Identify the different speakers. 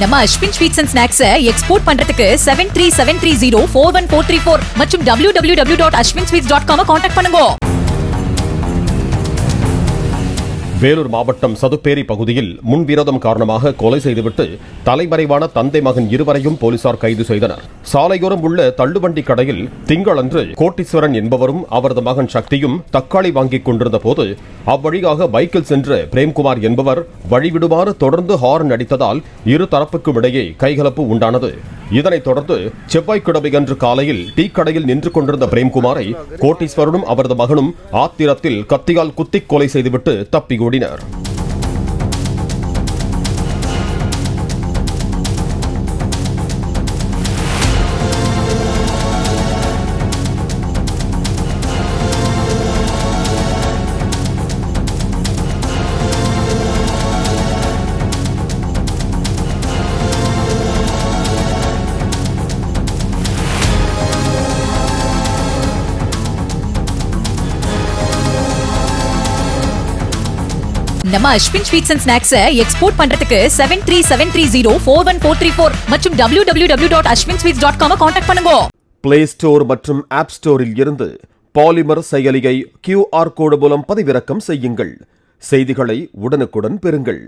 Speaker 1: நம்ம Ashwin sweets and snacks export பண்றதுக்கு 7373041434 மற்றும் www.ashwinsweets.com கான்டாக்ட் பண்ணுங்க.
Speaker 2: வேலூர் மாவட்டம் சதுப்பேரி பகுதியில் முன்விரோதம் காரணமாக கொலை செய்துவிட்டு தலைமறைவான தந்தை மகன் இருவரையும் போலீசார் கைது செய்தனர். சாலையோரம் உள்ள தள்ளுவண்டி கடையில் திங்களன்று கோட்டீஸ்வரன் என்பவரும் அவரது மகன் சக்தியும் தக்காளி வாங்கிக் கொண்டிருந்த போது அவ்வழியாக பைக்கில் சென்ற பிரேம்குமார் என்பவர் வழிவிடுமாறு தொடர்ந்து ஹார்ன் அடித்ததால் இரு தரப்புக்கும் இடையே கைகலப்பு உண்டானது. இதனைத் தொடர்ந்து செவ்வாய்க்கிழமையன்று காலையில் டீ கடையில் நின்று கொண்டிருந்த பிரேம்குமாரை கோட்டீஸ்வரனும் அவரது மகனும் ஆத்திரத்தில் கத்தியால் குத்திக் கொலை செய்துவிட்டு தப்பி ஓடினர்.
Speaker 1: நம்ம Ashwin sweets and snacks export பண்றதுக்கு 7373041434 மற்றும் www.ashwinsweets.com கான்டாக்ட் பண்ணுங்க.
Speaker 2: பிளே ஸ்டோர் மற்றும் ஆப் ஸ்டோரில் இருந்து பாலிமர் செயலியை QR கோடு மூலம் பதிவிறக்கம் செய்யுங்கள். செய்திகளை உடனுக்குடன் பெறுங்கள்.